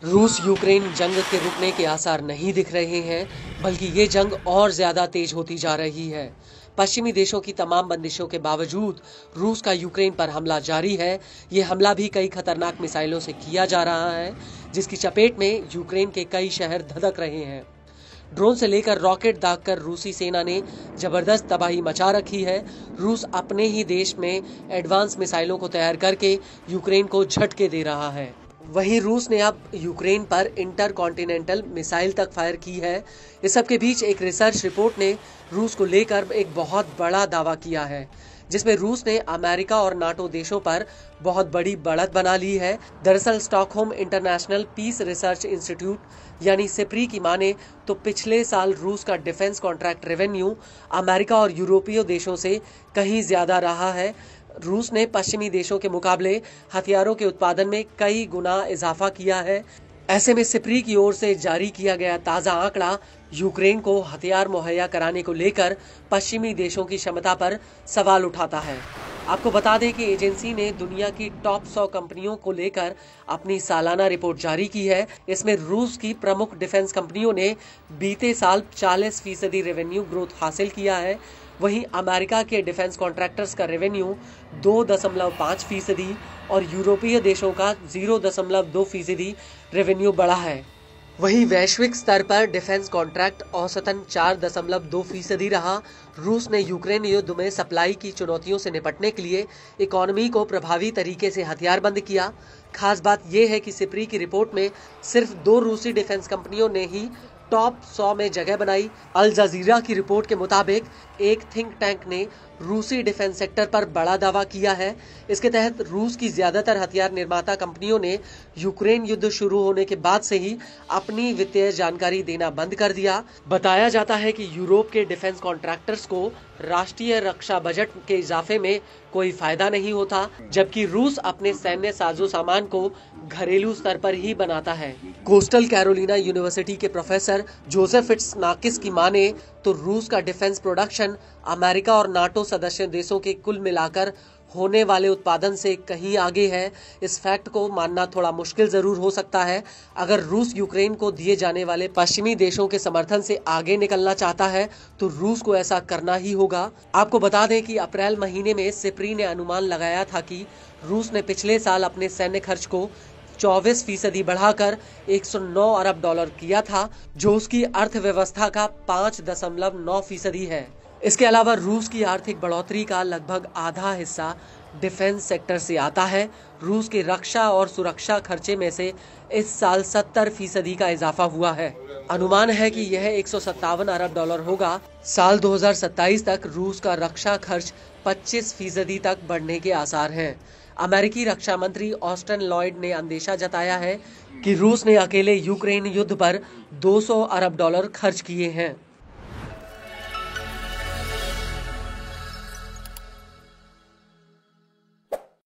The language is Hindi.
रूस यूक्रेन जंग के रुकने के आसार नहीं दिख रहे हैं, बल्कि ये जंग और ज्यादा तेज होती जा रही है। पश्चिमी देशों की तमाम बंदिशों के बावजूद रूस का यूक्रेन पर हमला जारी है। ये हमला भी कई खतरनाक मिसाइलों से किया जा रहा है, जिसकी चपेट में यूक्रेन के कई शहर धधक रहे हैं। ड्रोन से लेकर रॉकेट दागकर रूसी सेना ने जबरदस्त तबाही मचा रखी है। रूस अपने ही देश में एडवांस मिसाइलों को तैयार करके यूक्रेन को झटके दे रहा है। वहीं रूस ने अब यूक्रेन पर इंटर कॉन्टिनेंटल मिसाइल तक फायर की है। इस सब के बीच एक रिसर्च रिपोर्ट ने रूस को लेकर एक बहुत बड़ा दावा किया है, जिसमें रूस ने अमेरिका और नाटो देशों पर बहुत बड़ी बढ़त बना ली है। दरअसल Stockholm International Peace Research Institute यानी सिप्री की माने तो पिछले साल रूस का डिफेंस कॉन्ट्रैक्ट रेवेन्यू अमेरिका और यूरोपीय देशों से कहीं ज्यादा रहा है। रूस ने पश्चिमी देशों के मुकाबले हथियारों के उत्पादन में कई गुना इजाफा किया है। ऐसे में सिप्री की ओर से जारी किया गया ताजा आंकड़ा यूक्रेन को हथियार मुहैया कराने को लेकर पश्चिमी देशों की क्षमता पर सवाल उठाता है। आपको बता दें कि एजेंसी ने दुनिया की टॉप 100 कंपनियों को लेकर अपनी सालाना रिपोर्ट जारी की है। इसमें रूस की प्रमुख डिफेंस कंपनियों ने बीते साल 40% रेवेन्यू ग्रोथ हासिल किया है। वहीं अमेरिका के डिफेंस कॉन्ट्रैक्टर्स का रेवेन्यू 2.5% और यूरोपीय देशों का 0.2% रेवेन्यू बढ़ा है। वहीं वैश्विक स्तर पर डिफेंस कॉन्ट्रैक्ट औसतन 4.2% रहा। रूस ने यूक्रेन युद्ध में सप्लाई की चुनौतियों से निपटने के लिए इकोनॉमी को प्रभावी तरीके से हथियारबंद किया। खास बात यह है कि सिप्री की रिपोर्ट में सिर्फ 2 रूसी डिफेंस कंपनियों ने ही टॉप 100 में जगह बनाई। अल जजीरा की रिपोर्ट के मुताबिक एक थिंक टैंक ने रूसी डिफेंस सेक्टर पर बड़ा दावा किया है। इसके तहत रूस की ज्यादातर हथियार निर्माता कंपनियों ने यूक्रेन युद्ध शुरू होने के बाद से ही अपनी वित्तीय जानकारी देना बंद कर दिया। बताया जाता है कि यूरोप के डिफेंस कॉन्ट्रैक्टर्स को राष्ट्रीय रक्षा बजट के इजाफे में कोई फायदा नहीं होता, जबकि रूस अपने सैन्य साजो सामान को घरेलू स्तर पर ही बनाता है। कोस्टल कैरोलिना यूनिवर्सिटी के प्रोफेसर जोसेफ फिट्जनाकिस की माने तो रूस का डिफेंस प्रोडक्शन अमेरिका और नाटो सदस्य देशों के कुल मिलाकर होने वाले उत्पादन से कहीं आगे है। इस फैक्ट को मानना थोड़ा मुश्किल जरूर हो सकता है। अगर रूस यूक्रेन को दिए जाने वाले पश्चिमी देशों के समर्थन से आगे निकलना चाहता है तो रूस को ऐसा करना ही होगा। आपको बता दें कि अप्रैल महीने में सिप्री ने अनुमान लगाया था कि रूस ने पिछले साल अपने सैन्य खर्च को 24% बढ़ाकर $109 अरब किया था, जो उसकी अर्थव्यवस्था का 5.9% है। इसके अलावा रूस की आर्थिक बढ़ोतरी का लगभग आधा हिस्सा डिफेंस सेक्टर से आता है। रूस के रक्षा और सुरक्षा खर्चे में से इस साल 70% का इजाफा हुआ है। अनुमान है कि यह $157 अरब होगा। साल 2027 तक रूस का रक्षा खर्च 25% तक बढ़ने के आसार हैं। अमेरिकी रक्षा मंत्री ऑस्टिन लॉयड ने अंदेशा जताया है कि रूस ने अकेले यूक्रेन युद्ध पर $200 अरब खर्च किए हैं।